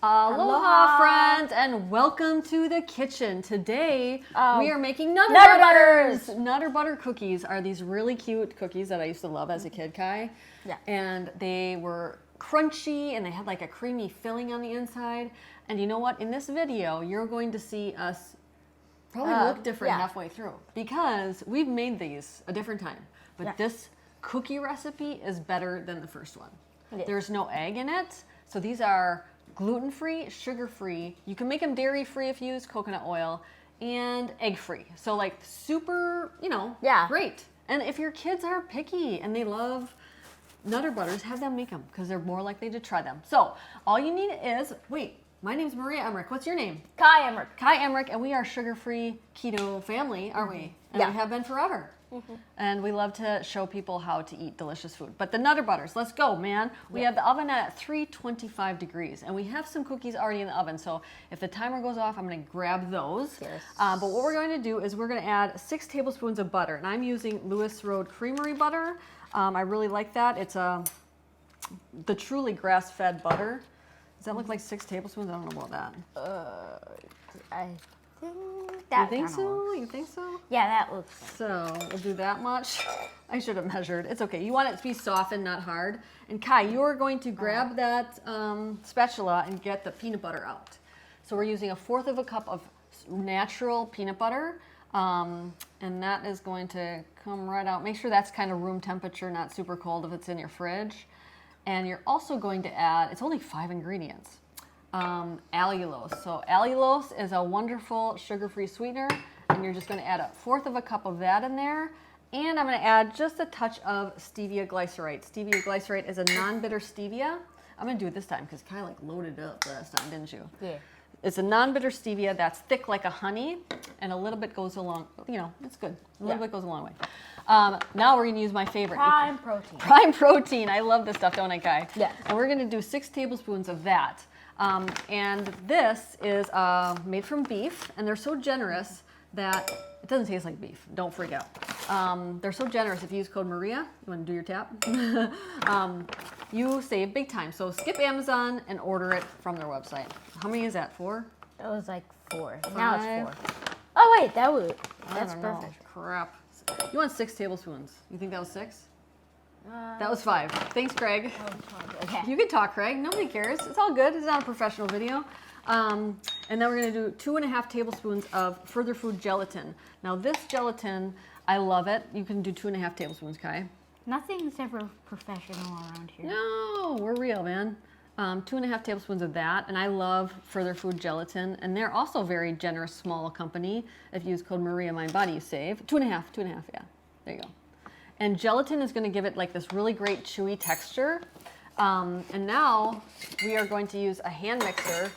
Aloha, friends, and welcome to the kitchen. Today, we are making Nutter Butters! Nutter Butter cookies are these really cute cookies that I used to love as a kid, Kai. Yeah. And they were crunchy, and they had like a creamy filling on the inside. And you know what? In this video, you're going to see us probably look different halfway through because we've made these a different time. But this cookie recipe is better than the first one. There's no egg in it, so these are gluten-free, sugar-free. You can make them dairy-free if you use coconut oil, and egg-free. So like super, great. And if your kids are picky and they love Nutter Butters, have them make them because they're more likely to try them. So all you need is, my name's Maria Emmerich. What's your name? Kai Emmerich. Kai Emmerich, and we are sugar-free keto family, aren't we? And we have been forever. And we love to show people how to eat delicious food. But the Nutter Butters, let's go, man. We have the oven at 325 degrees, and we have some cookies already in the oven. So if the timer goes off, I'm going to grab those. Yes. But what we're going to do is we're going to add 6 tablespoons of butter, and I'm using Lewis Road Creamery butter. I really like that. It's the truly grass-fed butter. Does that look like 6 tablespoons? I don't know about that. I think that You think so? You think so? Yeah, that looks. So we'll do that much. I should have measured. It's okay. You want it to be softened, not hard. And Kai, you're going to grab that spatula and get the peanut butter out. So we're using 1/4 cup of natural peanut butter. And that is going to come right out. Make sure that's kind of room temperature, not super cold if it's in your fridge. And you're also going to add, it's only 5 ingredients, allulose. So allulose is a wonderful sugar-free sweetener, and you're just going to add 1/4 cup of that in there. And I'm going to add just a touch of stevia glycerate. Stevia glycerate is a non-bitter stevia. I'm going to do it this time because Kai loaded it up last time, didn't you? Yeah. It's a non-bitter stevia that's thick like a honey, and a little bit goes along, it's good. A little bit goes a long way. Now we're going to use my favorite. Prime protein. Prime protein. I love this stuff, don't I, Kai? Yeah. And we're going to do 6 tablespoons of that. And this is made from beef, and they're so generous that it doesn't taste like beef. Don't freak out. They're so generous. If you use code Maria, you want to do your tap? You save big time. So skip Amazon and order it from their website. How many is that? 4? That was like 4. 5? Now it's 4. Oh wait, that's I don't know. perfect. Crap. You want 6 tablespoons. You think that was 6? That was 5. Thanks, Craig. Okay. You can talk, Craig. Nobody cares. It's all good. It's not a professional video. And then we're going to do 2.5 tablespoons of Further Food gelatin. Now this gelatin, I love it. You can do 2.5 tablespoons, Kai. Nothing's ever professional around here. No, we're real, man. 2.5 tablespoons of that, and I love Further Food gelatin, and they're also a very generous small company. If you use code Maria Mind Body, you save 2.5, yeah. There you go. And gelatin is going to give it like this really great chewy texture. And now we are going to use a hand mixer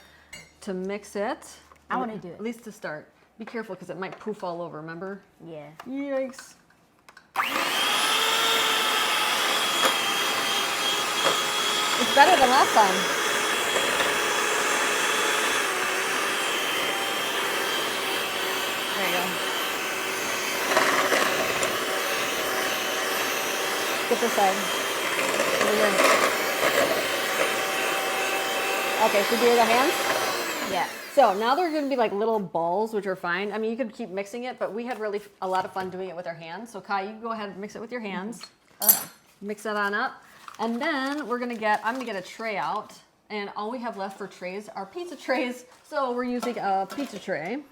to mix it. I want to do it. At least to start. Be careful because it might poof all over, remember? Yeah. Yikes. It's better than last time. There you go. Get this side. Over here. Okay, so do your hands? Yeah. So now they're going to be like little balls, which are fine. I mean, you could keep mixing it, but we had really a lot of fun doing it with our hands. So Kai, you can go ahead and mix it with your hands. Mix that on up. And then I'm going to get a tray out. And all we have left for trays are pizza trays. So we're using a pizza tray.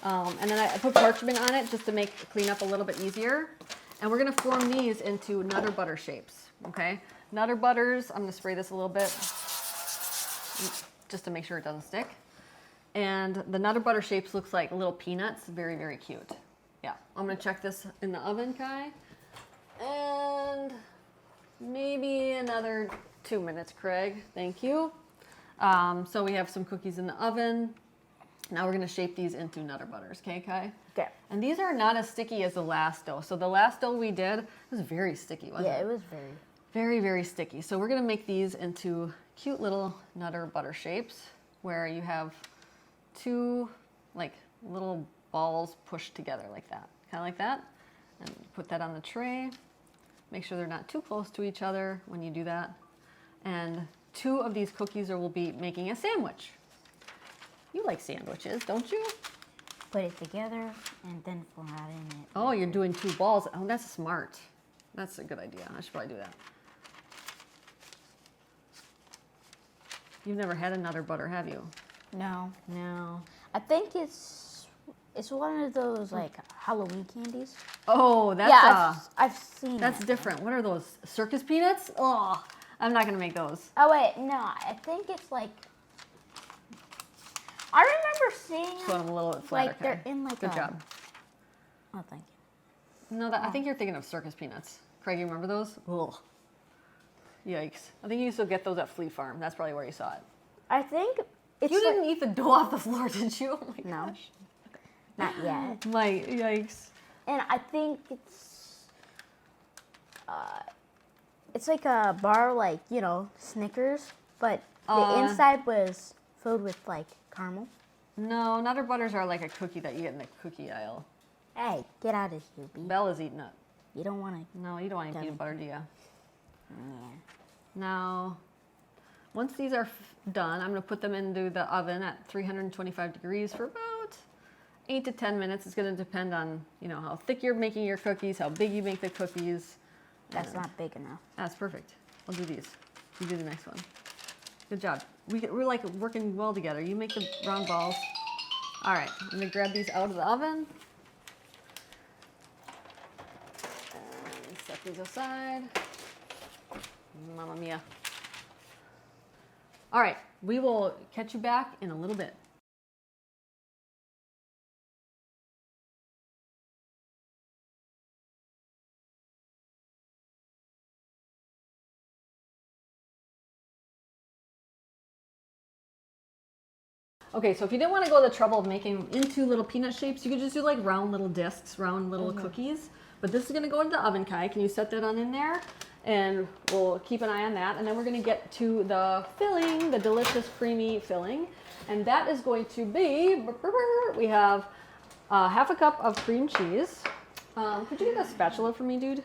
And then I put parchment on it just to make clean up a little bit easier. And we're going to form these into Nutter Butter shapes. Okay? Nutter Butters, I'm going to spray this a little bit just to make sure it doesn't stick. And the Nutter Butter shapes looks like little peanuts. Very, very cute. Yeah. I'm going to check this in the oven, Kai. And maybe another 2 minutes, Craig. Thank you. So we have some cookies in the oven. Now we're going to shape these into Nutter Butters. Okay, Kai? Okay. And these are not as sticky as the last dough. So the last dough we did was very sticky, wasn't it? Yeah, it was very. Very, very sticky. So we're going to make these into cute little Nutter Butter shapes where you have 2 like little balls pushed together like that. Kind of like that. And put that on the tray. Make sure they're not too close to each other when you do that. And 2 of these cookies or we'll be making a sandwich. You like sandwiches, don't you? Put it together and then flatten it. Oh, you're doing 2 balls. Oh, that's smart. That's a good idea. I should probably do that. You've never had a Nutter Butter, have you? No. No. I think it's one of those like Halloween candies. Oh, that's Yeah, I've seen that's it. different. What are those? Circus peanuts? Oh, I'm not gonna make those. Oh wait, no, I think it's like. I remember seeing So I'm a little bit flatter. like they're in like Good a. job. Oh, thank you. No, I think you're thinking of circus peanuts. Craig, you remember those? Ugh. Yikes. I think you used to get those at Flea Farm. That's probably where you saw it. I think it's You like, didn't eat the dough off the floor, did you? Oh my No. gosh. not yet, My yikes. and I think it's like a bar like Snickers, but the inside was filled with like caramel. No, Nutter Butters are like a cookie that you get in the cookie aisle. Hey, get out of here, B. Bella's eating it. You don't want to. No, you don't want any peanut butter, do you? Yeah. Now, once these are done, I'm going to put them into the oven at 325 degrees for about 8 to 10 minutes. It's going to depend on, how thick you're making your cookies, how big you make the cookies. That's not big enough. That's perfect. I'll do these. You do the next one. Good job. We're like working well together. You make the round balls. All right, I'm going to grab these out of the oven. And set these aside. Mamma mia. All right, we will catch you back in a little bit. Okay, so if you didn't want to go the trouble of making into little peanut shapes, you could just do like round little discs, round little cookies. But this is going to go into the oven, Kai. Can you set that on in there? And we'll keep an eye on that. And then we're going to get to the filling, the delicious creamy filling. And that is going to be, we have half a cup of cream cheese. Could you get a spatula for me, dude?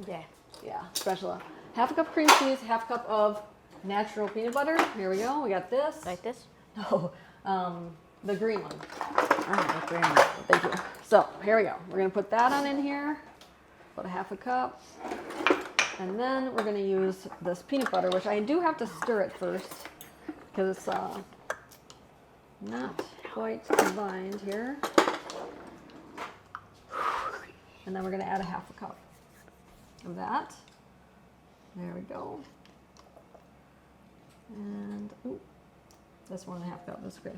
Yeah. Yeah, spatula. Half a cup of cream cheese, half a cup of natural peanut butter. Here we go. We got this. Like this? No, the green one. Oh, the green. Thank you. So here we go. We're going to put that on in here. Put a half a cup. And then we're going to use this peanut butter, which I do have to stir it first because it's not quite combined here. And then we're going to add a half a cup of that. There we go. And ooh, that's 1.5 cup. That's okay.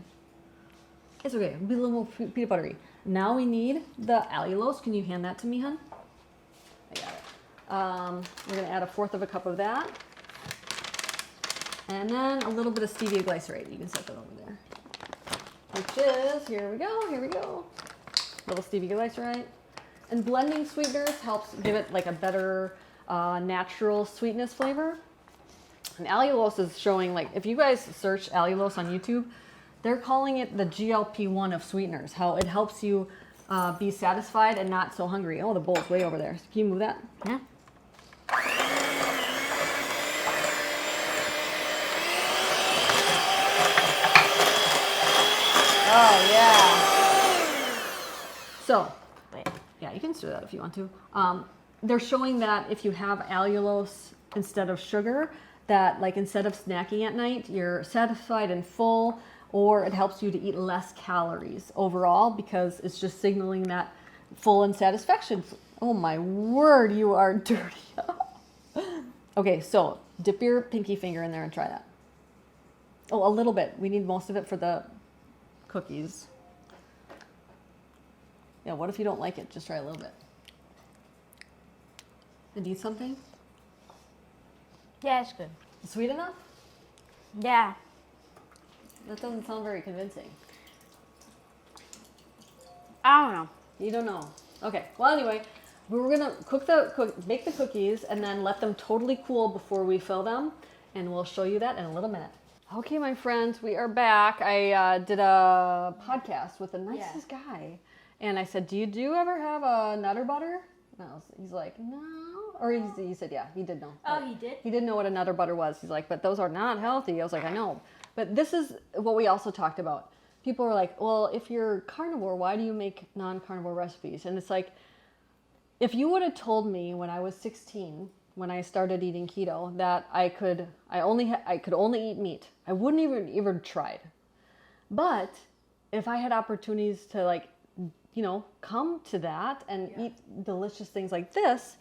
It's okay. It'll be a little more peanut buttery. Now we need the allulose. Can you hand that to me, hun? I got it. We're going to add 1/4 cup of that. And then a little bit of stevia glycerate. You can set that over there. Which is, here we go. Little stevia glycerate. And blending sweeteners helps give it like a better natural sweetness flavor. And allulose is showing, like, if you guys search allulose on YouTube, they're calling it the GLP-1 of sweeteners, how it helps you be satisfied and not so hungry. Oh, the bowl's way over there. Can you move that? Yeah. Oh, yeah. So, Wait. yeah, you can stir that if you want to. They're showing that if you have allulose instead of sugar, that like instead of snacking at night, you're satisfied and full, or it helps you to eat less calories overall because it's just signaling that full and satisfaction. Oh my word, you are dirty. Okay, so dip your pinky finger in there and try that. Oh, a little bit. We need most of it for the cookies. Yeah, what if you don't like it? Just try a little bit. And eat something? Yeah, it's good. Sweet enough? Yeah. That doesn't sound very convincing. I don't know. You don't know. Okay. Well, anyway, we're gonna make the cookies and then let them totally cool before we fill them, and we'll show you that in a little minute. Okay, my friends, we are back. I did a podcast with the nicest guy, and I said, "Do you ever have a Nutter Butter?" He's like, no. Or he said, yeah, he did know. Oh, he did? He didn't know what a nutter butter was. He's like, but those are not healthy. I was like, I know. But this is what we also talked about. People are like, well, if you're carnivore, why do you make non-carnivore recipes? And it's like, if you would have told me when I was 16, when I started eating keto, that I could only eat meat, I wouldn't even tried. But if I had opportunities to, like, you know, come to that and eat delicious things like this,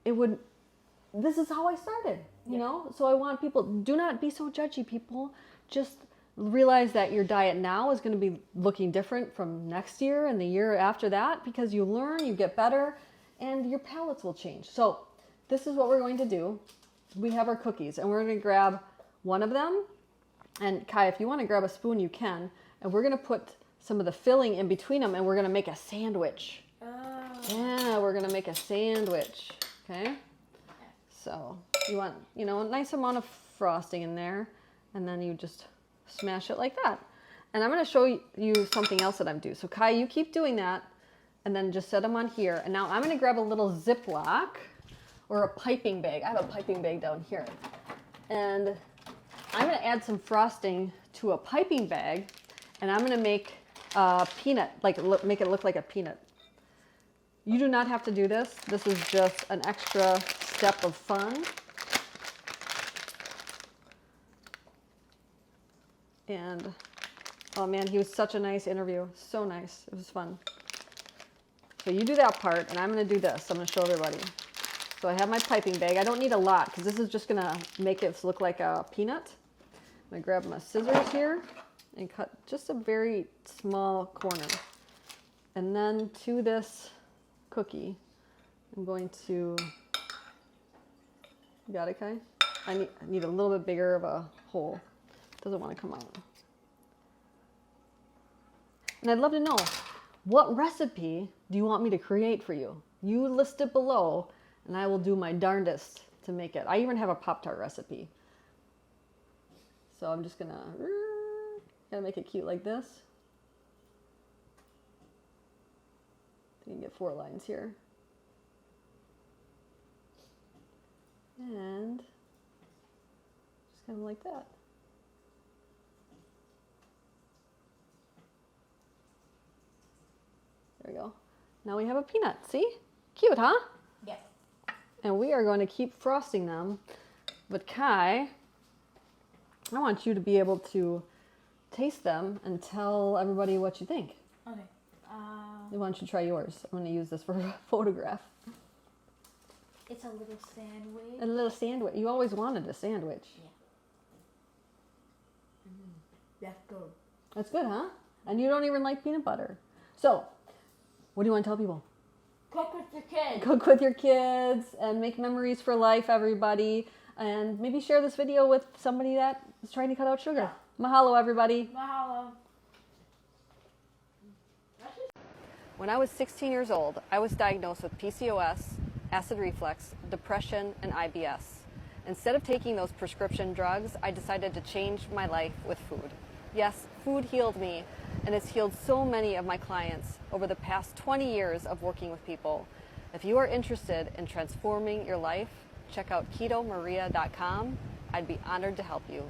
this is how I started, you know? So I want people, do not be so judgy, people. Just realize that your diet now is going to be looking different from next year and the year after that, because you learn, you get better, and your palates will change. So this is what we're going to do. We have our cookies, and we're going to grab one of them. And Kai, if you want to grab a spoon, you can. And we're going to put some of the filling in between them, and we're going to make a sandwich. Oh. Yeah, we're going to make a sandwich. Okay? So you want, you know, a nice amount of frosting in there, and then you just smash it like that. And I'm going to show you something else that I'm doing. So Kai, you keep doing that, and then just set them on here. And now I'm going to grab a little Ziploc or a piping bag. I have a piping bag down here. And I'm going to add some frosting to a piping bag, and I'm going to make a peanut, make it look like a peanut. You do not have to do this. This is just an extra step of fun. And, oh man, he was such a nice interview. So nice. It was fun. So you do that part, and I'm going to do this. I'm going to show everybody. So I have my piping bag. I don't need a lot, because this is just going to make it look like a peanut. I'm going to grab my scissors here and cut just a very small corner. And then to this cookie, I'm going to, you got it, Kai? I need a little bit bigger of a hole. Doesn't want to come out. And I'd love to know, what recipe do you want me to create for you? You list it below, and I will do my darndest to make it. I even have a Pop-Tart recipe. So I'm just gonna make it cute like this. You can get 4 lines here. And just kind of like that. There we go. Now we have a peanut. See? Cute, huh? Yes. And we are going to keep frosting them. But Kai, I want you to be able to taste them and tell everybody what you think. Okay. Why don't you try yours? I'm going to use this for a photograph. It's a little sandwich. A little sandwich. You always wanted a sandwich. Yeah. That's good. That's good, huh? And you don't even like peanut butter. So, what do you want to tell people? Cook with your kids. Cook with your kids and make memories for life, everybody. And maybe share this video with somebody that is trying to cut out sugar. Yeah. Mahalo, everybody. Mahalo. When I was 16 years old, I was diagnosed with PCOS, acid reflux, depression, and IBS. Instead of taking those prescription drugs, I decided to change my life with food. Yes, food healed me, and it's healed so many of my clients over the past 20 years of working with people. If you are interested in transforming your life, check out KetoMaria.com. I'd be honored to help you.